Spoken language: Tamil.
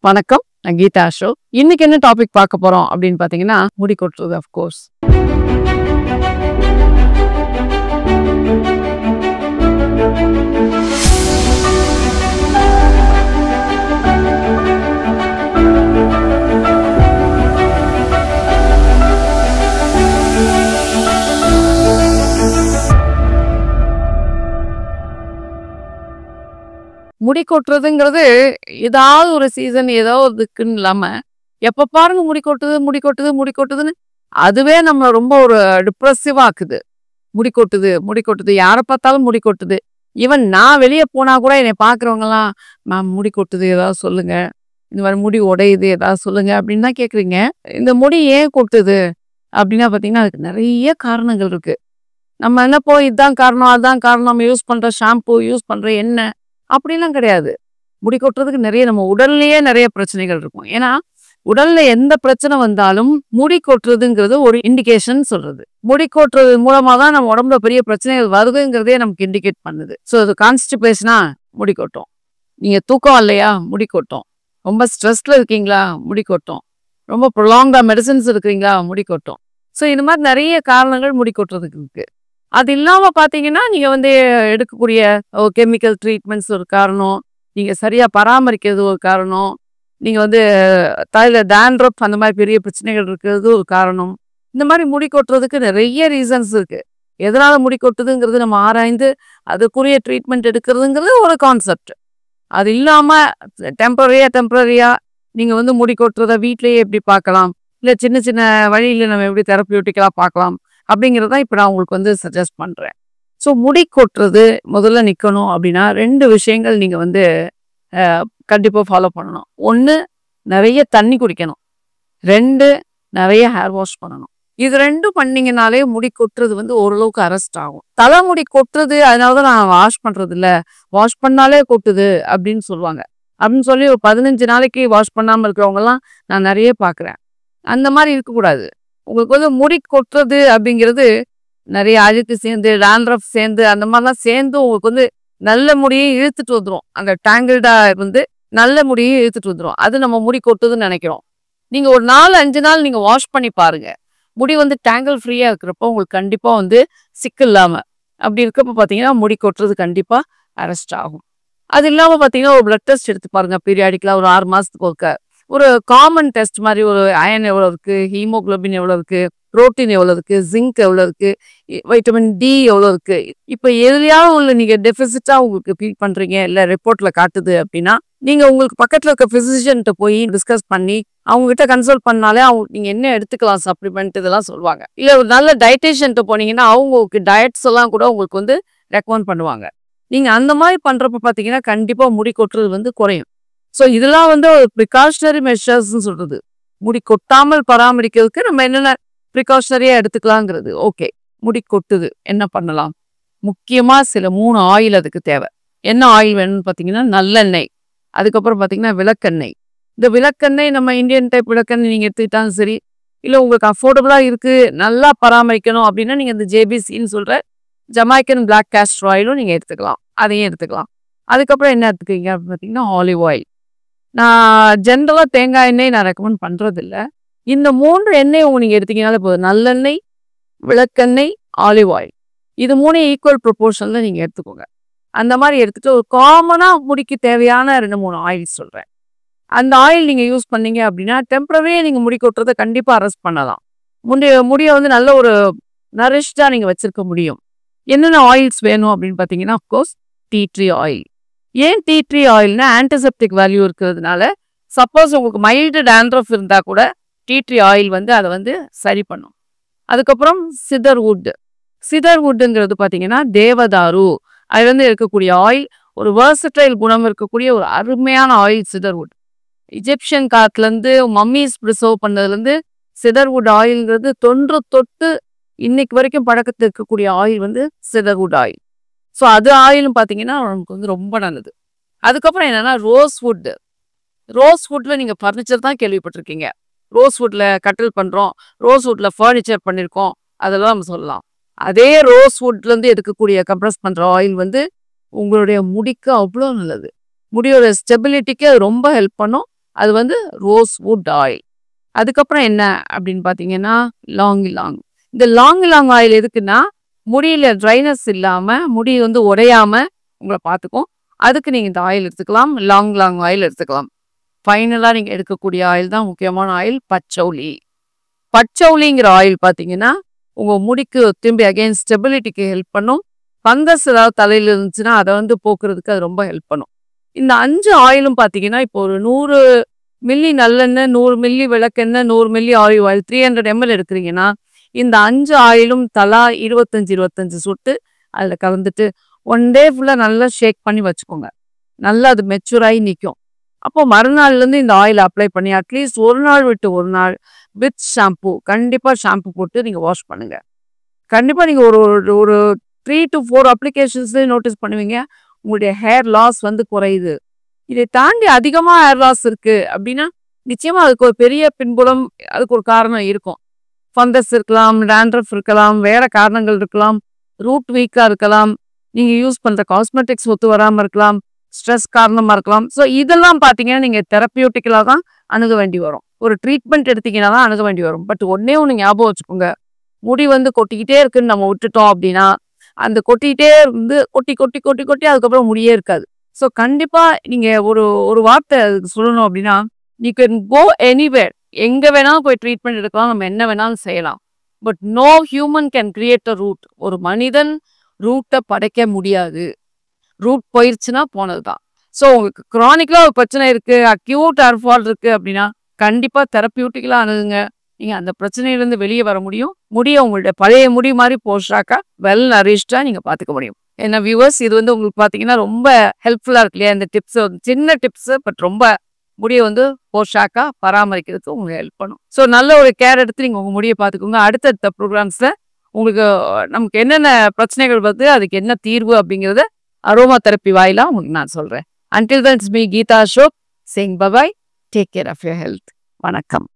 வணக்கம், நான் கீதா அசோக். இன்னைக்கு என்ன டாபிக் பார்க்க போறோம் அப்படின்னு பார்த்தீங்கன்னா, முடி கொட்டுறது ஆஃப் கோர்ஸ். முடி கொட்டுறதுங்கிறது ஏதாவது ஒரு சீசன் ஏதோ இதுக்குன்னு இல்லாம எப்ப பாருங்க முடி கொட்டுது முடி கொட்டுது முடி கொட்டுதுன்னு அதுவே நம்ம ரொம்ப ஒரு டிப்ரெசிவா ஆக்குது. முடி கொட்டுது முடி கொட்டுது, யாரை பார்த்தாலும் முடி கொட்டுது. ஈவன் நான் வெளியே போனா கூட என்னை பார்க்குறவங்கலாம், மேம் முடி கொட்டுது ஏதாவது சொல்லுங்க, இந்த மாதிரி முடி உடையுது ஏதாவது சொல்லுங்க அப்படின்னு தான் கேட்குறீங்க. இந்த முடி ஏன் கொட்டுது அப்படின்னா பார்த்தீங்கன்னா அதுக்கு நிறைய காரணங்கள் இருக்கு. நம்ம என்ன போய் இதுதான் காரணம் அதுதான் காரணம், நம்ம யூஸ் பண்ற ஷாம்பு யூஸ் பண்ற எண்ணெய் அப்படிலாம் கிடையாது. முடி கொட்டுறதுக்கு நிறைய நம்ம உடல்லையே நிறைய பிரச்சனைகள் இருக்கும். ஏன்னா உடல்ல எந்த பிரச்சனை வந்தாலும் முடி கொட்டுறதுங்கிறது ஒரு இண்டிகேஷன் சொல்றது. முடி கொட்டுறது மூலமா தான் நம்ம உடம்புல பெரிய பிரச்சனைகள் வருதுங்கிறதே நமக்கு இண்டிகேட் பண்ணுது. ஸோ அது கான்ஸ்டிபேஷனா முடி கொட்டும், நீங்க தூக்கம் இல்லையா முடி கொட்டும், ரொம்ப ஸ்ட்ரெஸ்ல இருக்கீங்களா முடி கொட்டும், ரொம்ப ப்ரொலாங்கா மெடிசன்ஸ் இருக்கிறீங்களா முடி கொட்டும். ஸோ இந்த மாதிரி நிறைய காரணங்கள் முடி கொட்டுறதுக்கு இருக்கு. அது இல்லாம பார்த்தீங்கன்னா நீங்க எடுக்கக்கூடிய கெமிக்கல் ட்ரீட்மெண்ட்ஸ் ஒரு காரணம், நீங்க சரியா பராமரிக்கிறது ஒரு காரணம், நீங்க தலையில டேண்ட்ரப் அந்த மாதிரி பெரிய பிரச்சனைகள் இருக்கிறது ஒரு காரணம். இந்த மாதிரி முடி கொட்டுறதுக்கு நிறைய ரீசன்ஸ் இருக்கு. எதனால முடி கொட்டுதுங்கிறது நம்ம ஆராய்ந்து அதுக்குரிய ட்ரீட்மெண்ட் எடுக்கிறதுங்கிறது ஒரு கான்செப்ட். அது இல்லாம டெம்பரரியா நீங்க முடி கொட்டுறத வீட்லயே எப்படி பார்க்கலாம், இல்லை சின்ன சின்ன வழியில நம்ம எப்படி தெரப்பியூட்டிக்கலா பார்க்கலாம் அப்படிங்கிறத இப்போ நான் உங்களுக்கு சஜஸ்ட் பண்றேன். ஸோ முடி கொட்டுறது முதல்ல நிற்கணும் அப்படின்னா 2 விஷயங்கள் நீங்க கண்டிப்பாக ஃபாலோ பண்ணணும். 1, நிறைய தண்ணி குடிக்கணும். 2, நிறைய ஹேர் வாஷ் பண்ணணும். இது 2 பண்ணீங்கனாலே முடி கொட்டுறது ஓரளவுக்கு அரெஸ்ட் ஆகும். தலைமுடி கொட்டுறது அதனால தான் நான் வாஷ் பண்றது இல்லை, வாஷ் பண்ணாலே கொட்டுது அப்படின்னு சொல்லுவாங்க. அப்படின்னு சொல்லி ஒரு 15 நாளைக்கு வாஷ் பண்ணாமல் இருக்கிறவங்கலாம் நான் நிறைய பார்க்குறேன். அந்த மாதிரி இருக்கக்கூடாது. உங்களுக்கு முடி கொட்டுறது அப்படிங்கிறது நிறைய அழுக்கு சேர்ந்து டேண்ட்ரஃப் சேர்ந்து அந்த மாதிரிலாம் சேர்ந்து உங்களுக்கு நல்ல முடியை இழுத்துட்டு வந்துடும். அந்த டேங்கிள்டா நல்ல முடியை இழுத்துட்டு வந்துடும். அது நம்ம முடி கொட்டுதுன்னு நினைக்கிறோம். நீங்க ஒரு 4-5 நாள் நீங்க வாஷ் பண்ணி பாருங்க. முடி டேங்கிள் ஃப்ரீயா இருக்கிறப்போ உங்களுக்கு கண்டிப்பா சிக்கல் இல்லாம அப்படி இருக்கப்போ பார்த்தீங்கன்னா முடி கொட்டுறது கண்டிப்பா அரெஸ்ட் ஆகும். அது இல்லாம பார்த்தீங்கன்னா ஒரு பிளட் டெஸ்ட் எடுத்து பாருங்க. பீரியாடிக்கலா ஒரு 6 மாசத்துக்கு ஒருக்க ஒரு காமன் டெஸ்ட் மாதிரி ஒரு அயன் எவ்வளோ இருக்கு, ஹீமோகுளோபின் எவ்வளோ இருக்கு, புரோட்டீன் எவ்வளோ இருக்கு, ஜிங்க் எவ்வளோ இருக்கு, வைட்டமின் டி எவ்வளோ இருக்கு. இப்போ எதுலையாவது நீங்க டெபிசிட்டா உங்களுக்கு ஃபீல் பண்றீங்க, இல்லை ரிப்போர்ட்ல காட்டுது அப்படின்னா நீங்க உங்களுக்கு பக்கத்துல இருக்க பிசிஷியன்ட்ட போய் டிஸ்கஸ் பண்ணி அவங்க கிட்ட கன்சல்ட் பண்ணாலே நீங்க என்ன எடுத்துக்கலாம் சப்ளிமெண்ட் இதெல்லாம் சொல்லுவாங்க. இல்லை ஒரு நல்ல டயட்டேஷியன்ட்ட போனீங்கன்னா அவங்க டயட்ஸ் எல்லாம் கூட உங்களுக்கு ரெக்கமெண்ட் பண்ணுவாங்க. நீங்க அந்த மாதிரி பண்றப்ப பார்த்தீங்கன்னா கண்டிப்பா முடி கொட்டுறது குறையும். ஸோ இதெல்லாம் ஒரு ப்ரிகாஷனரி மெஷர்ஸ்ன்னு சொல்றது. முடி கொட்டாமல் பராமரிக்கிறதுக்கு நம்ம என்னென்ன ப்ரிகாஷனரியா எடுத்துக்கலாங்கிறது. ஓகே, முடி கொட்டுது என்ன பண்ணலாம்? முக்கியமா சில 3 ஆயில் அதுக்கு தேவை. என்ன ஆயில் வேணும்னு பார்த்தீங்கன்னா நல்லெண்ணெய், அதுக்கப்புறம் பார்த்தீங்கன்னா விளக்கெண்ணெய். இந்த விளக்கெண்ணெய் நம்ம இந்தியன் டைப் விளக்கெண்ணெய் நீங்கள் எடுத்துக்கிட்டாலும் சரி, இல்லை உங்களுக்கு அஃபோர்டபுளாக இருக்குது நல்லா பராமரிக்கணும் அப்படின்னா நீங்கள் இந்த ஜேபிசின்னு சொல்கிற ஜமைக்கன் பிளாக் கேஸ்டர் ஆயிலும் நீங்கள் எடுத்துக்கலாம், அதையும் எடுத்துக்கலாம். அதுக்கப்புறம் என்ன எடுத்துக்கிங்க அப்படின்னு பார்த்தீங்கன்னா ஆலிவ் ஆயில். நான் ஜென்ரலாக தேங்காய் எண்ணெய் நான் ரெக்கமெண்ட் பண்ணுறதில்ல. இந்த 3 எண்ணெய் நீங்கள் எடுத்தீங்கனாலே போதும். நல்லெண்ணெய், விளக்கெண்ணெய், ஆலிவ் ஆயில், இது 3 ஈக்குவல் ப்ரொபோர்ஷனில் நீங்கள் எடுத்துக்கோங்க. அந்த மாதிரி எடுத்துகிட்டு ஒரு காமனாக முடிக்கு தேவையான 2-3 ஆயில் சொல்கிறேன். அந்த ஆயில் நீங்கள் யூஸ் பண்ணீங்க அப்படின்னா டெம்பரரியாக நீங்கள் முடி கொட்டுறதை கண்டிப்பாக அரெஸ்ட் பண்ணலாம். முடியை நல்ல ஒரு நரிஷ்டாக நீங்கள் வச்சுருக்க முடியும். என்னென்ன ஆயில்ஸ் வேணும் அப்படின்னு பார்த்தீங்கன்னா அஃப்கோர்ஸ் டீ ட்ரீ ஆயில். ஏன் டீ ட்ரீ ஆயில்னா ஆன்டிசெப்டிக் வேல்யூ இருக்கிறதுனால சப்போஸ் உங்களுக்கு மைல்டு டேண்ட்ரஃப் இருந்தால் கூட டீ ட்ரீ ஆயில் அதை சரி பண்ணும். அதுக்கப்புறம் சிதர்வுட்டுங்கிறது பார்த்தீங்கன்னா தேவதாரு, அது இருக்கக்கூடிய ஆயில் ஒரு வெர்சடைல் குணம் இருக்கக்கூடிய ஒரு அருமையான ஆயில் சிதர்வுட். இஜிப்சியன் காலத்துலேருந்து மம்மீஸ் ப்ரிசர்வ் பண்ணதுலேருந்து சிதர்வுட் ஆயில்ங்கிறது தொட்டு இன்னைக்கு வரைக்கும் பழக்கத்தில் இருக்கக்கூடிய ஆயில் சிதர்வுட் ஆயில். ஸோ அது ஆயிலும் பார்த்தீங்கன்னா நமக்கு ரொம்ப நல்லது. அதுக்கப்புறம் என்னென்னா ரோஸ்வுட்டில் நீங்கள் ஃபர்னிச்சர் தான் கேள்விப்பட்டிருக்கீங்க. ரோஸ்வுட்டில் கட்டில் பண்ணுறோம், ரோஸ்வுட்டில் ஃபர்னிச்சர் பண்ணியிருக்கோம், அதெல்லாம் நம்ம சொல்லலாம். அதே ரோஸ்வுட்லேருந்து எடுக்கக்கூடிய கம்ப்ரஸ் பண்ணுற ஆயில் உங்களுடைய முடிக்கு அவ்வளோ நல்லது. முடியோட ஸ்டெபிலிட்டிக்கு அது ரொம்ப ஹெல்ப் பண்ணும். அது வந்து ரோஸ்வுட் ஆயில். அதுக்கப்புறம் என்ன அப்படின்னு பார்த்தீங்கன்னா, லாங் இலாங். இந்த லாங் இலாங் ஆயில் எதுக்குன்னா, முடியில ட்ரைனஸ் இல்லாம, முடி வந்து உடையாம உங்கள பார்த்துக்கும். அதுக்கு நீங்க இந்த ஆயில் எடுத்துக்கலாம். லாங் இலாங் ஆயில் எடுத்துக்கலாம். ஃபைனலா நீங்க எடுக்கக்கூடிய ஆயில் தான் முக்கியமான ஆயில் பச்சௌலி. பச்சௌலிங்கிற ஆயில் பார்த்தீங்கன்னா, உங்க முடிக்கு திரும்பி அகைன் ஸ்டெபிலிட்டிக்கு ஹெல்ப் பண்ணும். ஃபங்கஸ் ஏதாவது தலையில இருந்துச்சுன்னா, அத வந்து போக்குறதுக்கு அது ரொம்ப ஹெல்ப் பண்ணும். இந்த 5 ஆயிலும் பார்த்தீங்கன்னா, இப்போ ஒரு 100 மில்லி நல்லெண்ணெய், 100 மில்லி விளக்கெண்ணெய், 100 மில்லி ஆலிவ் ஆயில் 300 ml எடுக்கிறீங்கன்னா, இந்த 5 ஆயிலும் தலா 25, 25 சொட்டு அதில கலந்துட்டு 1 டே ஃபுல்லா நல்லா ஷேக் பண்ணி வச்சுக்கோங்க. நல்லா அது மெச்சூர் ஆயி நிக்கும். அப்போ மறுநாள்லேருந்து இந்த ஆயில் அப்ளை பண்ணி அட்லீஸ்ட் 1 நாள் விட்டு 1 நாள் வித் ஷாம்பு கண்டிப்பா ஷாம்பு போட்டு நீங்க வாஷ் பண்ணுங்க. கண்டிப்பா நீங்க ஒரு ஒரு ஒரு 3 to 4 அப்ளிகேஷன்ஸ்லயே நோட்டீஸ் பண்ணுவீங்க. உங்களுடைய ஹேர் லாஸ் வந்து குறையுது. இதை தாண்டி அதிகமா ஹேர் லாஸ் இருக்கு அப்படின்னா, நிச்சயமா அதுக்கு ஒரு பெரிய பின்புலம், அதுக்கு ஒரு காரணம் இருக்கும். ஃபங்கஸ் இருக்கலாம், டாண்ட்ரஃப் இருக்கலாம், வேற காரணங்கள் இருக்கலாம், ரூட் வீக்கா இருக்கலாம், நீங்க யூஸ் பண்ற காஸ்மெட்டிக்ஸ் ஒத்து வராம இருக்கலாம், ஸ்ட்ரெஸ் காரணமா இருக்கலாம். ஸோ இதெல்லாம் பார்த்தீங்கன்னா, நீங்க தெரப்பியூட்டிக்கலா தான் அணுக வேண்டி வரும். ஒரு ட்ரீட்மெண்ட் எடுத்தீங்கன்னா தான் அணுக வேண்டி வரும். பட் ஒண்ணே ஒண்ணு ஞாபகம் வச்சுக்கோங்க. முடி வந்து கொட்டிக்கிட்டே இருக்குன்னு நம்ம விட்டுட்டோம் அப்படின்னா, அந்த கொட்டிக்கிட்டே இருந்து கொட்டி கொட்டி கொட்டி கொட்டி அதுக்கப்புறம் முடியே இருக்காது. ஸோ கண்டிப்பா நீங்க ஒரு ஒரு வார்த்தை அதுக்கு சொல்லணும் அப்படின்னா, யூ கேன் கோ எனிவேர். எங்க வேணாலும் போய் ட்ரீட்மெண்ட் எடுக்கலாம். நம்ம என்ன வேணாலும் செய்யலாம். But no human can create a root. ஒரு மனிதன் ரூட்ட படைக்க முடியாது. ரூட் போயிருச்சுன்னா போனது தான். ஸோ உங்களுக்கு கிரானிக்கலா ஒரு பிரச்சனை இருக்கு, அக்யூட் ஹேர் ஃபால் இருக்கு அப்படின்னா, கண்டிப்பா தெரப்பியூட்டிக்கலா அணுகுங்க. நீங்க அந்த பிரச்சனையிலேருந்து வெளியே வர முடியும். முடிய உங்களுடைய பழைய முடி மாதிரி போஷாக்கா வெல் நரிஷ்டா நீங்க பார்த்துக்க முடியும். ஏன்னா வியூவர்ஸ், இது வந்து உங்களுக்கு பார்த்தீங்கன்னா ரொம்ப ஹெல்ப்ஃபுல்லா இருக்கு இல்லையா? இந்த டிப்ஸ் சின்ன டிப்ஸ் பட் ரொம்ப முடிய வந்து போஷாக்கா பராமரிக்கிறதுக்கு உங்களுக்கு ஹெல்ப் பண்ணும். ஸோ நல்ல ஒரு கேர் எடுத்து நீங்க உங்க முடிய பார்த்துக்கோங்க. அடுத்தடுத்த ப்ரோக்ராம்ஸ்ல உங்களுக்கு நமக்கு என்னென்ன பிரச்சனைகள் வருது, அதுக்கு என்ன தீர்வு அப்படிங்கிறத அரோமா தெரப்பி வாயிலா உங்களுக்கு நான் சொல்றேன். Until then, it's me Geeta Ashok saying bye bye. Take care of your health. வணக்கம்.